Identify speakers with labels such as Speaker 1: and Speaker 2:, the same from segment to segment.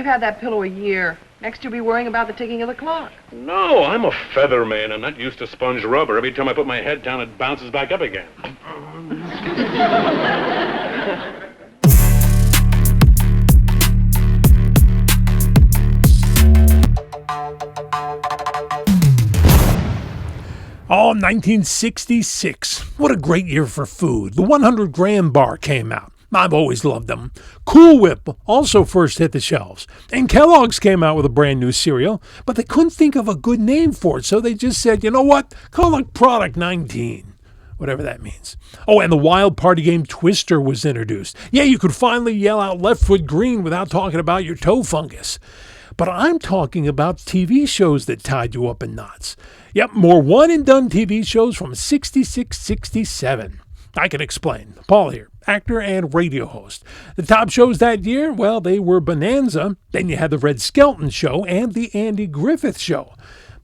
Speaker 1: you've had that pillow a year. Next you'll be worrying about the ticking of the clock.
Speaker 2: No, I'm a feather man. I'm not used to sponge rubber. Every time I put my head down, it bounces back up again.
Speaker 3: Oh, 1966. What a great year for food. The 100-gram bar came out. I've always loved them. Cool Whip also first hit the shelves. And Kellogg's came out with a brand new cereal, but they couldn't think of a good name for it, so they just said, you know what? Call it Product 19. Whatever that means. Oh, and the wild party game Twister was introduced. Yeah, you could finally yell out left foot green without talking about your toe fungus. But I'm talking about TV shows that tied you up in knots. Yep, more one-and-done TV shows from 66-67. I can explain. Paul here, actor and radio host. The top shows that year, well, they were Bonanza, then you had the Red Skelton Show, and the Andy Griffith Show.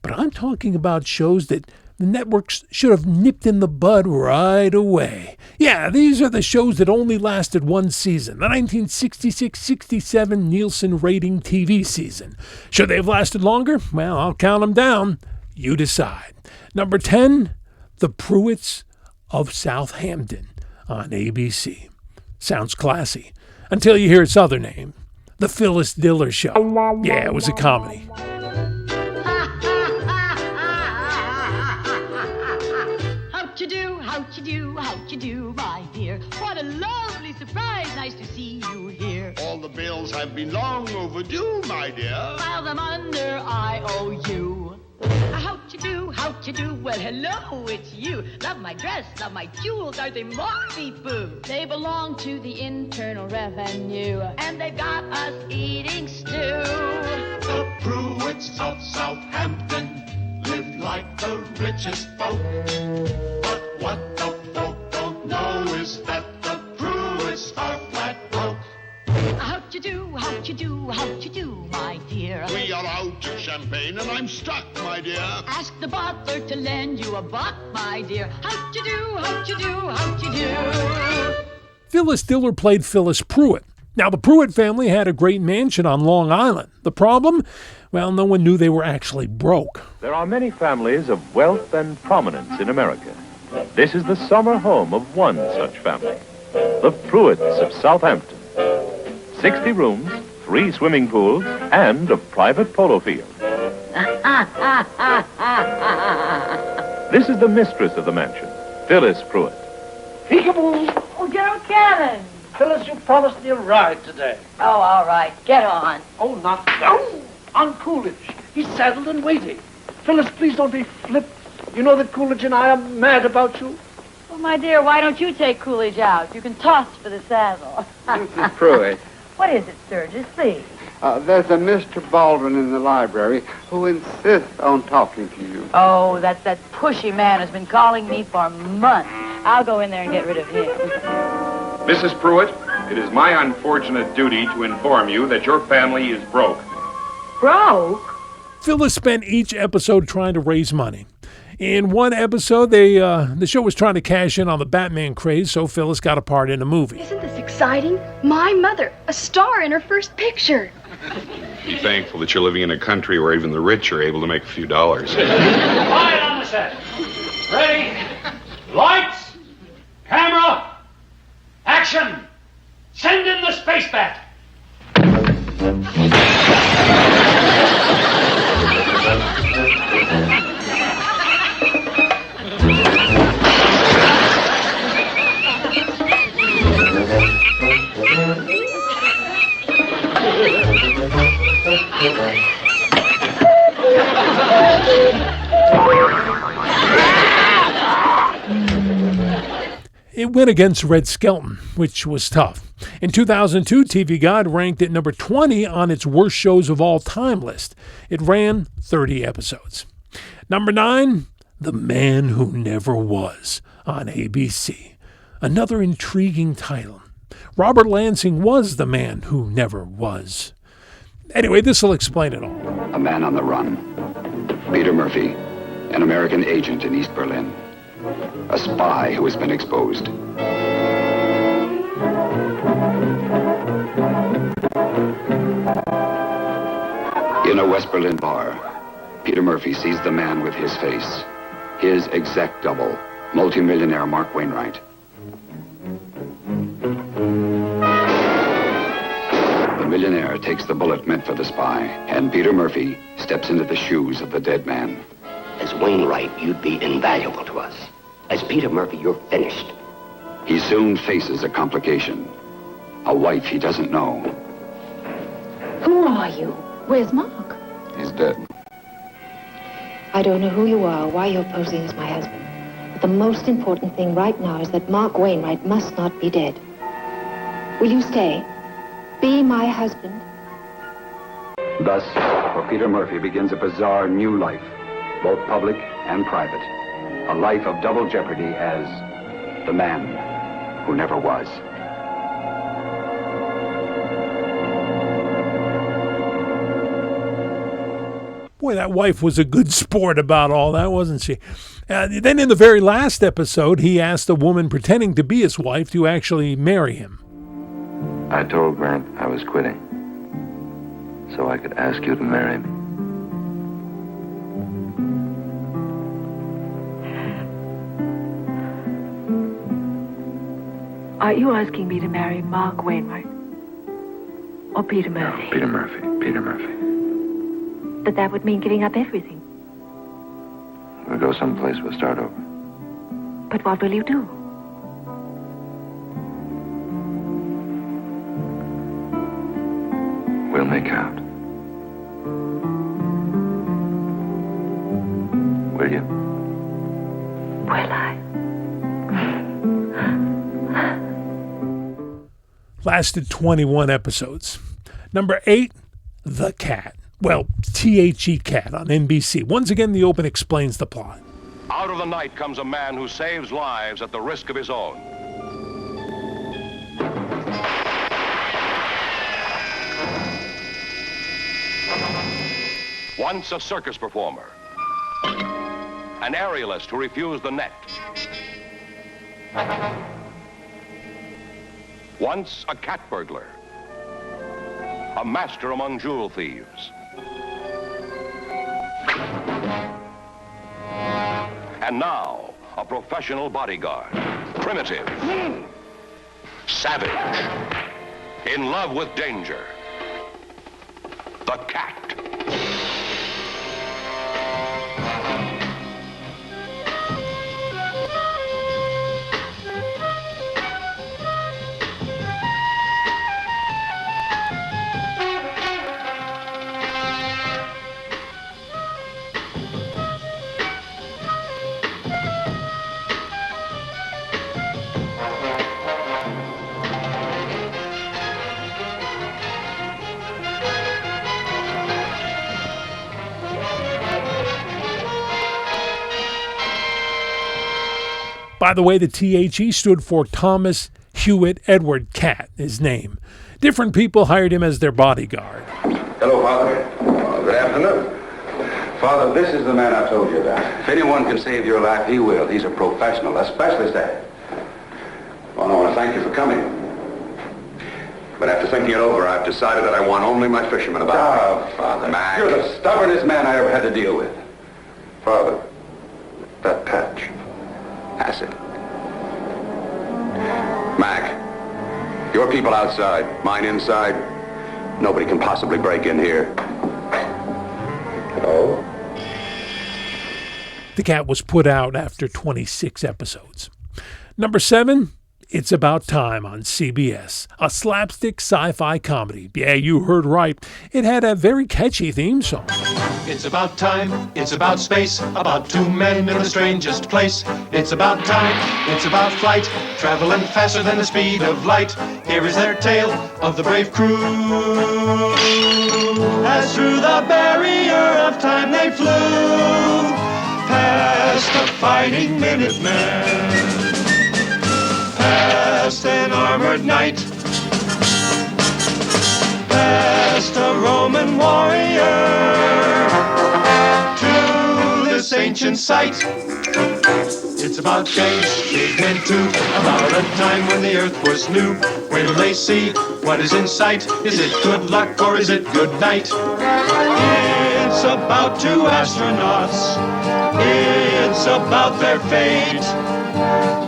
Speaker 3: But I'm talking about shows that the networks should have nipped in the bud right away. Yeah, these are the shows that only lasted one season, the 1966-67 Nielsen rating TV season. Should they have lasted longer? Well, I'll count them down. You decide. Number 10, The Pruitts of Southampton on ABC. Sounds classy. Until you hear its other name, The Phyllis Diller Show. Yeah, it was a comedy.
Speaker 4: How'd you do, my dear? What a lovely surprise. Nice to see you here.
Speaker 5: All the bills have been long overdue, my dear.
Speaker 4: File them under IOU. How'd you do? Well, hello, it's you. Love my dress, love my jewels. Are they Marley-Boo? They belong to the Internal Revenue, and they've got us eating stew.
Speaker 5: The Pruitts of Southampton live like the richest folk. But what the folk don't know is that the Pruitts are flat broke.
Speaker 4: How'd you do, my dear?
Speaker 5: We are out of champagne and I'm stuck, my dear.
Speaker 4: Ask the butler to lend you a buck, my dear. How'd you do?
Speaker 3: Phyllis Diller played Phyllis Pruitt. Now, the Pruitt family had a great mansion on Long Island. The problem? Well, no one knew they were actually broke.
Speaker 6: There are many families of wealth and prominence in America. This is the summer home of one such family, the Pruitts of Southampton. 60 rooms, 3 swimming pools, and a private polo field. This is the mistress of the mansion, Phyllis Pruitt.
Speaker 7: Peekaboo!
Speaker 8: Oh, General Cannon.
Speaker 7: Phyllis, you promised me a ride today.
Speaker 8: Oh, all right. Get on.
Speaker 7: Oh, not that. On Coolidge. He's saddled and waiting. Phyllis, please don't be flip. You know that Coolidge and I are mad about you.
Speaker 8: Well, my dear, why don't you take Coolidge out? You can toss for the saddle.
Speaker 9: Mrs. Pruitt.
Speaker 8: What is it, Sturgis? Please.
Speaker 9: There's a Mr. Baldwin in the library who insists on talking to you.
Speaker 8: Oh, that's that pushy man who's been calling me for months. I'll go in there and get rid of him.
Speaker 10: Mrs. Pruitt, it is my unfortunate duty to inform you that your family is broke.
Speaker 8: Broke?
Speaker 3: Phyllis spent each episode trying to raise money. In one episode, the show was trying to cash in on the Batman craze, so Phyllis got a part in a movie.
Speaker 11: Isn't this exciting? My mother, a star in her first picture.
Speaker 10: Be thankful that you're living in a country where even the rich are able to make a few dollars.
Speaker 7: Quiet on the set. Ready? Lights, camera, action. Send in the space bat.
Speaker 3: It went against Red Skelton, which was tough. In 2002, TV Guide ranked it number 20 on its worst shows of all time list. It ran 30 episodes. Number 9, The Man Who Never Was on ABC. Another intriguing title. Robert Lansing was the man who never was. Anyway, this will explain it all.
Speaker 12: A man on the run. Peter Murphy, an American agent in East Berlin. A spy who has been exposed. In a West Berlin bar, Peter Murphy sees the man with his face, his exact double, multimillionaire Mark Wainwright. The millionaire takes the bullet meant for the spy, and Peter Murphy steps into the shoes of the dead man.
Speaker 13: As Wainwright, you'd be invaluable to us. As Peter Murphy, you're finished.
Speaker 12: He soon faces a complication. A wife he doesn't know.
Speaker 14: Who are you? Where's Mark?
Speaker 12: He's dead.
Speaker 14: I don't know who you are or why you're posing as my husband. But the most important thing right now is that Mark Wainwright must not be dead. Will you stay? Be my husband?
Speaker 12: Thus, for Peter Murphy begins a bizarre new life, both public and private. A life of double jeopardy as the man who never was.
Speaker 3: Boy, that wife was a good sport about all that, wasn't she? Then in the very last episode, he asked a woman pretending to be his wife to actually marry him.
Speaker 15: I told Grant I was quitting, so I could ask you to marry me.
Speaker 16: Are you asking me to marry Mark Wainwright? Or Peter Murphy?
Speaker 15: No, Peter Murphy. Peter Murphy.
Speaker 16: But that would mean giving up everything.
Speaker 15: We'll go someplace, we'll start over.
Speaker 16: But what will you do?
Speaker 15: We'll make out. Will you?
Speaker 16: Will I?
Speaker 3: Lasted 21 episodes. Number 8, The Cat. Well, T.H.E. Cat on NBC. Once again, the open explains the plot.
Speaker 17: Out of the night comes a man who saves lives at the risk of his own. Once a circus performer. An aerialist who refused the net. Once a cat burglar. A master among jewel thieves. And now, a professional bodyguard. Primitive. Savage. In love with danger. The Cat.
Speaker 3: By the way, the T.H.E. stood for Thomas Hewitt Edward Cat, his name. Different people hired him as their bodyguard.
Speaker 18: Hello, Father. Good afternoon. Father, this is the man I told you about. If anyone can save your life, he will. He's a professional, a specialist at it. Well, I want to thank you for coming. But after thinking it over, I've decided that I want only my fishermen about. Oh, Father, Mac. You're the stubbornest man I ever had to deal with. Father, that patch. Acid. Mac, your people outside, mine inside. Nobody can possibly break in here. Oh?
Speaker 3: The Cat was put out after 26 episodes. Number 7, It's About Time on CBS, a slapstick sci-fi comedy. Yeah, you heard right. It had a very catchy theme song.
Speaker 19: It's about time, it's about space, about two men in the strangest place. It's about time, it's about flight, traveling faster than the speed of light. Here is their tale of the brave crew. As through the barrier of time they flew, past the fighting Minutemen, past an armored knight, past a Roman warrior, to this ancient site. It's about change, big men too. About a time when the earth was new. When they see what is in sight, is it good luck or is it good night? It's about two astronauts. It's about their fate.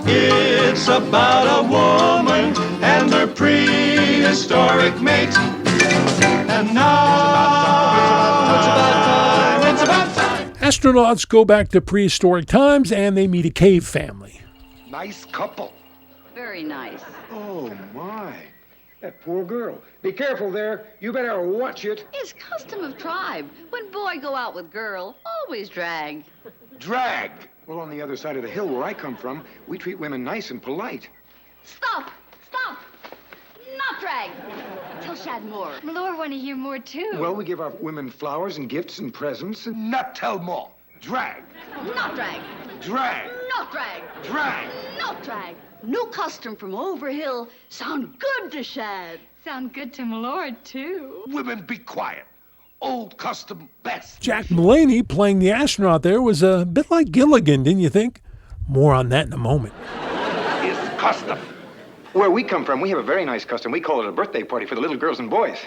Speaker 19: It's about a woman and her prehistoric mate. And now it's about time. It's about time.
Speaker 3: Astronauts go back to prehistoric times and they meet a cave family.
Speaker 20: Nice couple.
Speaker 21: Very nice.
Speaker 20: Oh, my. That poor girl. Be careful there. You better watch it.
Speaker 21: It's custom of tribe. When boy go out with girl, always drag.
Speaker 20: Drag. Well, on the other side of the hill where I come from, we treat women nice and polite.
Speaker 21: Stop! Stop! Not drag! Tell Shad more.
Speaker 11: Lord want to hear more, too.
Speaker 20: Well, we give our women flowers and gifts and presents and... Not tell more. Drag.
Speaker 21: Not drag.
Speaker 20: Drag.
Speaker 21: Not drag.
Speaker 20: Drag.
Speaker 21: Not drag. New custom from Overhill. Sound good to Shad.
Speaker 11: Sound good to my lord, too.
Speaker 20: Women, be quiet. Old custom best.
Speaker 3: Jack Mulaney playing the astronaut there was a bit like Gilligan, didn't you think? More on that in a moment.
Speaker 20: Is custom. Where we come from, we have a very nice custom. We call it a birthday party for the little girls and boys.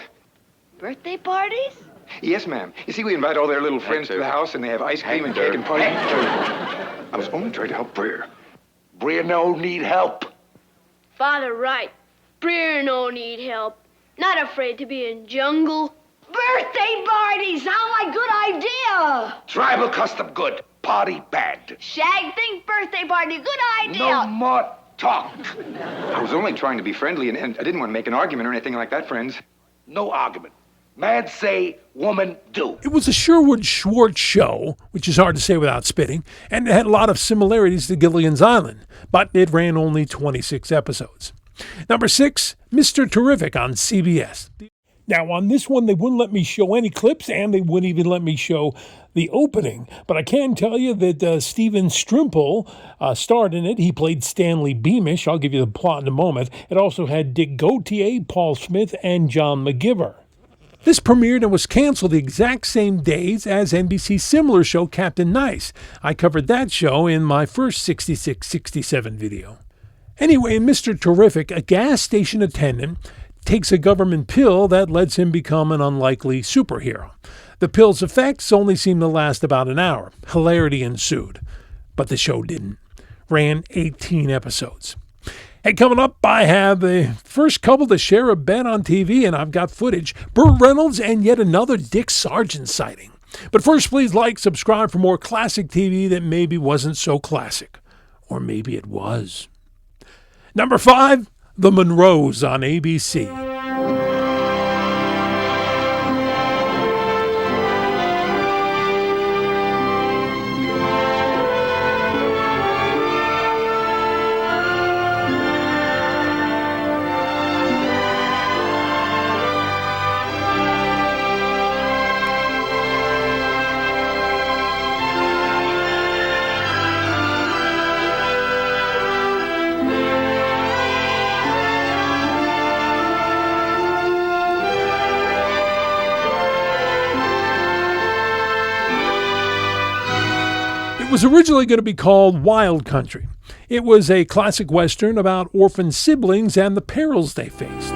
Speaker 21: Birthday parties?
Speaker 20: Yes, ma'am. You see, we invite all their little friends to the house, and they have ice cream and cake and party. I was only trying to help Brer. Brer no need help.
Speaker 22: Father right. Brer no need help. Not afraid to be in jungle.
Speaker 21: Birthday parties sound like good idea.
Speaker 20: Tribal custom good. Party bad.
Speaker 21: Shag think birthday party good idea.
Speaker 20: No more talk. I was only trying to be friendly, and I didn't want to make an argument or anything like that, friends. No argument. Man say, woman do.
Speaker 3: It was a Sherwood Schwartz show, which is hard to say without spitting, and it had a lot of similarities to Gilligan's Island, but it ran only 26 episodes. Number 6, Mr. Terrific on CBS. Now, on this one, they wouldn't let me show any clips, and they wouldn't even let me show the opening. But I can tell you that Stephen Strimple starred in it. He played Stanley Beamish. I'll give you the plot in a moment. It also had Dick Gautier, Paul Smith, and John McGiver. This premiered and was canceled the exact same days as NBC's similar show, Captain Nice. I covered that show in my first 66-67 video. Anyway, in Mr. Terrific, a gas station attendant takes a government pill that lets him become an unlikely superhero. The pill's effects only seem to last about an hour. Hilarity ensued. But the show didn't. Ran 18 episodes. Hey, coming up, I have the first couple to share a bed on TV, and I've got footage. Burt Reynolds and yet another Dick Sargent sighting. But first, please like, subscribe for more classic TV that maybe wasn't so classic. Or maybe it was. Number 5, The Monroes on ABC. It was originally going to be called Wild Country. It was a classic Western about orphan siblings and the perils they faced.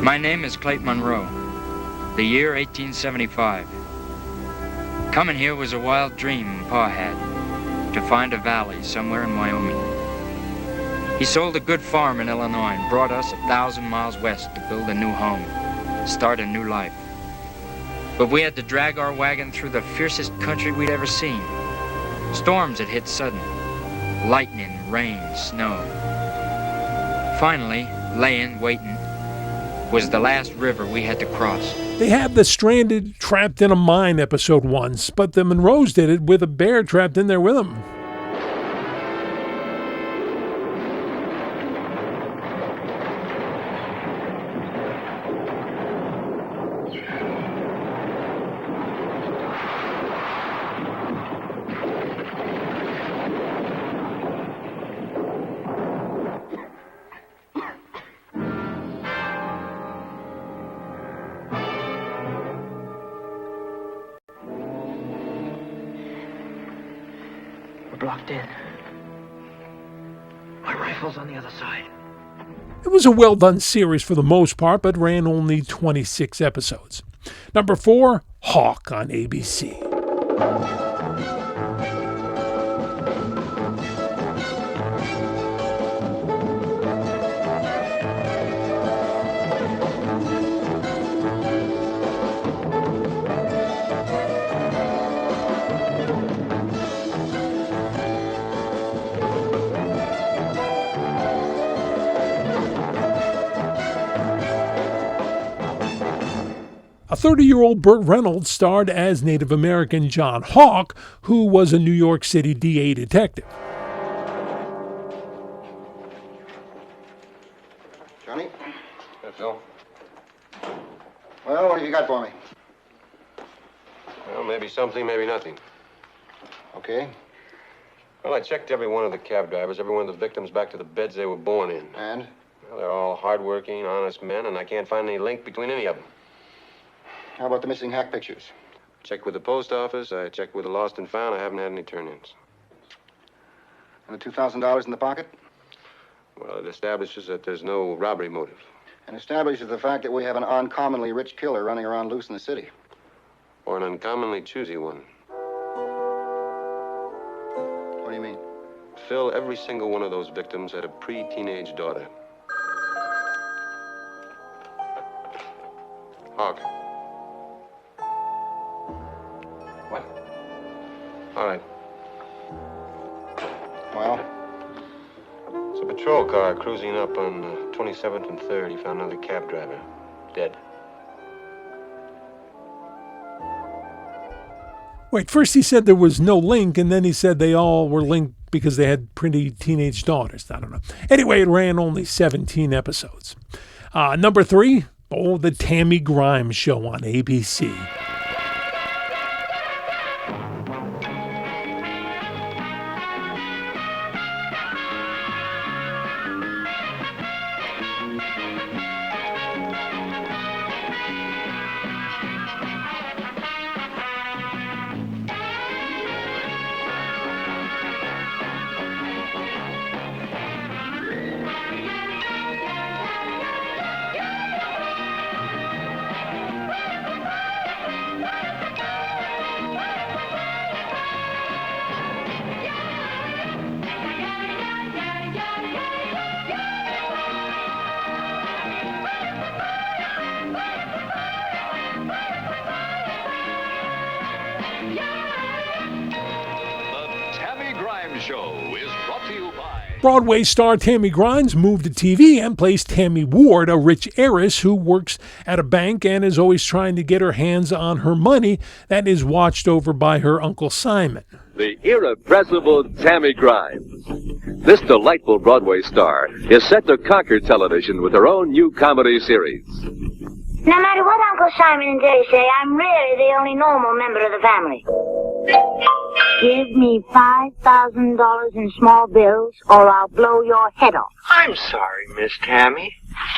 Speaker 23: My name is Clayton Monroe. The year 1875. Coming here was a wild dream Pa had, to find a valley somewhere in Wyoming. He sold a good farm in Illinois and brought us 1,000 miles west to build a new home, start a new life. But we had to drag our wagon through the fiercest country we'd ever seen. Storms had hit sudden. Lightning, rain, snow. Finally, laying, waiting, was the last river we had to cross.
Speaker 3: They had the stranded, trapped in a mine episode once, but the Monroes did it with a bear trapped in there with them.
Speaker 7: We're blocked in. My rifle's on the other side.
Speaker 3: It was a well-done series for the most part, but ran only 26 episodes. Number 4, Hawk on ABC. A 30-year-old Burt Reynolds starred as Native American John Hawk, who was a New York City DA detective.
Speaker 1: Johnny?
Speaker 15: Hey, Phil.
Speaker 1: Well, what have you got for me?
Speaker 15: Well, maybe something, maybe nothing.
Speaker 1: Okay.
Speaker 15: Well, I checked every one of the cab drivers, every one of the victims back to the beds they were born in.
Speaker 1: And?
Speaker 15: Well, they're all hardworking, honest men, and I can't find any link between any of them.
Speaker 1: How about the missing hack pictures?
Speaker 15: Checked with the post office. I checked with the lost and found. I haven't had any turn-ins.
Speaker 1: And the $2,000 in the pocket?
Speaker 15: Well, it establishes that there's no robbery motive.
Speaker 1: And establishes the fact that we have an uncommonly rich killer running around loose in the city.
Speaker 15: Or an uncommonly choosy one.
Speaker 1: What do you mean?
Speaker 15: Phil, every single one of those victims had a pre-teenage daughter. Hawk.
Speaker 1: What?
Speaker 15: All right.
Speaker 1: Well?
Speaker 15: It's a patrol car cruising up on 27th and 3rd. He found another cab driver. Dead.
Speaker 3: Wait, first he said there was no link, and then he said they all were linked because they had pretty teenage daughters. I don't know. Anyway, it ran only 17 episodes. Number 3, the Tammy Grimes Show on ABC. Broadway star Tammy Grimes moved to TV and plays Tammy Ward, a rich heiress who works at a bank and is always trying to get her hands on her money that is watched over by her Uncle Simon.
Speaker 2: The irrepressible Tammy Grimes. This delightful Broadway star is set to conquer television with her own new comedy series.
Speaker 5: No matter what Uncle Simon and Jerry say, I'm really the only normal member of the family. Give me $5,000 in small bills, or I'll blow your head off.
Speaker 7: I'm sorry, Miss Tammy.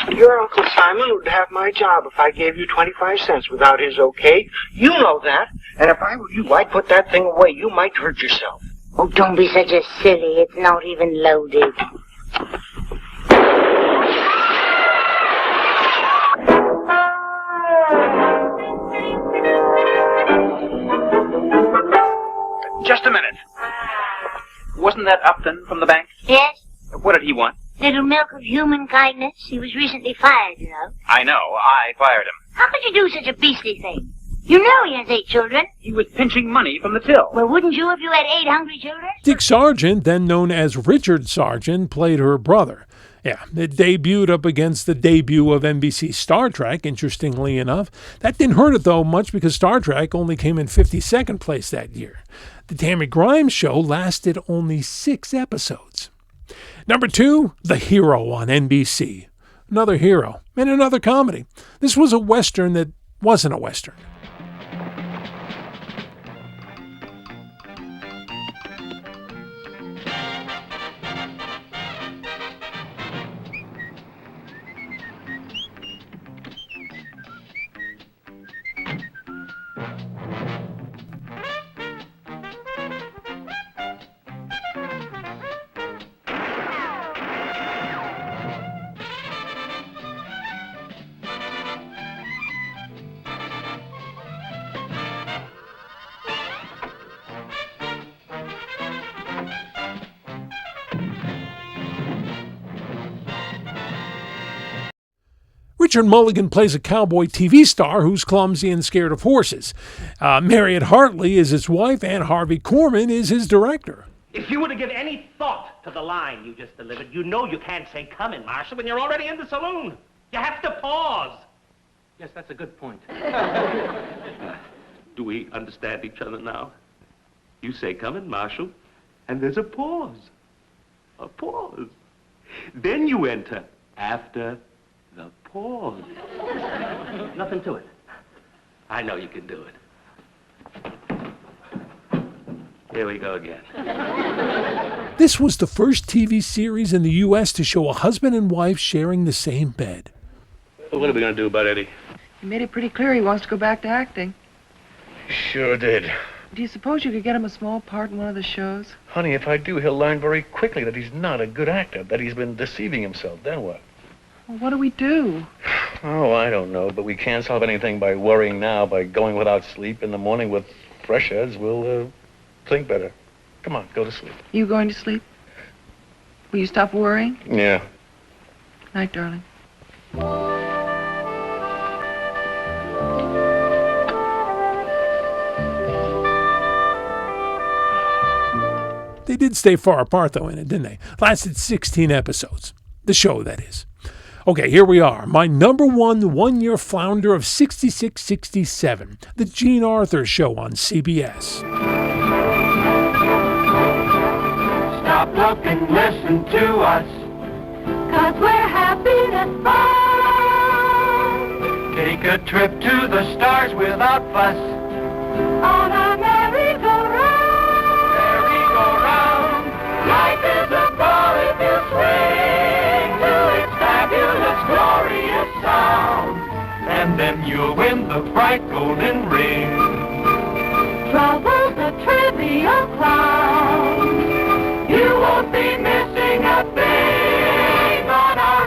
Speaker 7: Your Uncle Simon would have my job if I gave you 25 cents without his okay. You know that. And if I were you, I'd put that thing away. You might hurt yourself.
Speaker 5: Oh, don't be such a silly. It's not even loaded.
Speaker 24: Just a minute. Wasn't that Upton from the bank?
Speaker 5: Yes?
Speaker 24: What did he want?
Speaker 5: Little milk of human kindness. He was recently fired, you know.
Speaker 24: I know. I fired him.
Speaker 5: How could you do such a beastly thing? You know he has 8 children.
Speaker 24: He was pinching money from the till.
Speaker 5: Well, wouldn't you if you had 8 hungry children?
Speaker 3: Dick Sargent, then known as Richard Sargent, played her brother. Yeah, it debuted up against the debut of NBC's Star Trek, interestingly enough. That didn't hurt it, though, much because Star Trek only came in 52nd place that year. The Tammy Grimes Show lasted only 6 episodes. Number 2, The Hero on NBC. Another hero and another comedy. This was a Western that wasn't a Western. Richard Mulligan plays a cowboy TV star who's clumsy and scared of horses. Mariette Hartley is his wife, and Harvey Korman is his director.
Speaker 4: If you were to give any thought to the line you just delivered, you know you can't say come in, Marshal, when you're already in the saloon. You have to pause. Yes, that's a good point. Do we understand each other now? You say come in, Marshal, and there's a pause. A pause. Then you enter after the pause. Nothing to it. I know you can do it. Here we go again.
Speaker 3: This was the first TV series in the U.S. to show a husband and wife sharing the same bed.
Speaker 24: What are we going to do about Eddie?
Speaker 6: He made it pretty clear he wants to go back to acting.
Speaker 8: Sure did.
Speaker 6: Do you suppose you could get him a small part in one of the shows?
Speaker 8: Honey, if I do, he'll learn very quickly that he's not a good actor, that he's been deceiving himself. Then what?
Speaker 6: Well, what do we do?
Speaker 8: Oh, I don't know, but we can't solve anything by worrying now, by going without sleep in the morning with fresh heads. We'll, think better. Come on, go to sleep.
Speaker 6: You going to sleep? Will you stop worrying?
Speaker 8: Yeah.
Speaker 6: Night, darling.
Speaker 3: They did stay far apart, though, in it, didn't they? Lasted 16 episodes. The show, that is. Okay, here we are. My number one-year flounder of 66-67. The Jean Arthur Show on CBS.
Speaker 19: Stop, look, and listen to us, 'cause we're happiness fun. Take a trip to the stars without fuss, on a merry-go-round. Merry-go-round. Life is a ball if you swing to its fabulous, glorious sound. And then you'll win the bright golden ring. Trouble's a trivial clown. You won't be missing a thing on our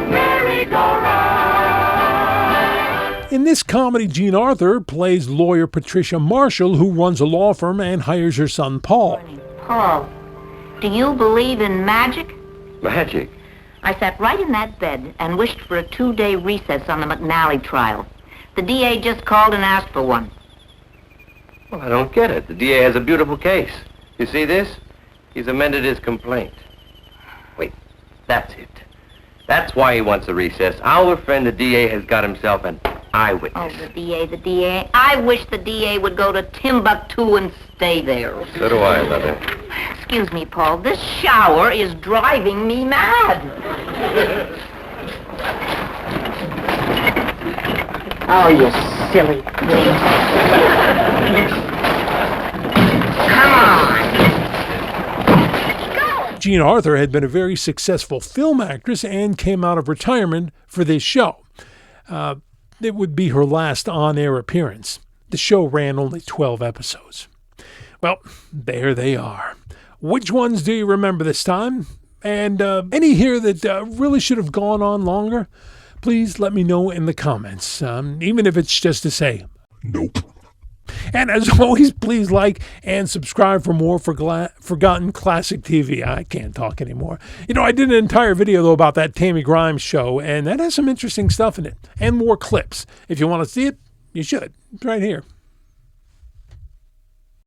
Speaker 19: merry-go-round.
Speaker 3: In this comedy, Jean Arthur plays lawyer Patricia Marshall, who runs a law firm and hires her son, Paul.
Speaker 5: Paul, do you believe in magic?
Speaker 13: Magic?
Speaker 5: I sat right in that bed and wished for a 2-day recess on the McNally trial. The DA just called and asked for one.
Speaker 13: Well, I don't get it. The DA has a beautiful case. You see this? He's amended his complaint. Wait, that's it. That's why he wants a recess. Our friend the DA has got himself an eyewitness.
Speaker 5: Oh, the DA. I wish the DA would go to Timbuktu and stay there.
Speaker 13: So do I, Mother.
Speaker 5: Excuse me, Paul. This shower is driving me mad. Oh, you silly thing. Come on.
Speaker 3: Jean Arthur had been a very successful film actress and came out of retirement for this show. It would be her last on-air appearance. The show ran only 12 episodes. Well, there they are. Which ones do you remember this time? And any here that really should have gone on longer? Please let me know in the comments, even if it's just to say, nope. And as always, please like and subscribe for more Forgotten Classic TV. I can't talk anymore. You know, I did an entire video, though, about that Tammy Grimes show, and that has some interesting stuff in it, and more clips. If you want to see it, you should. It's right here.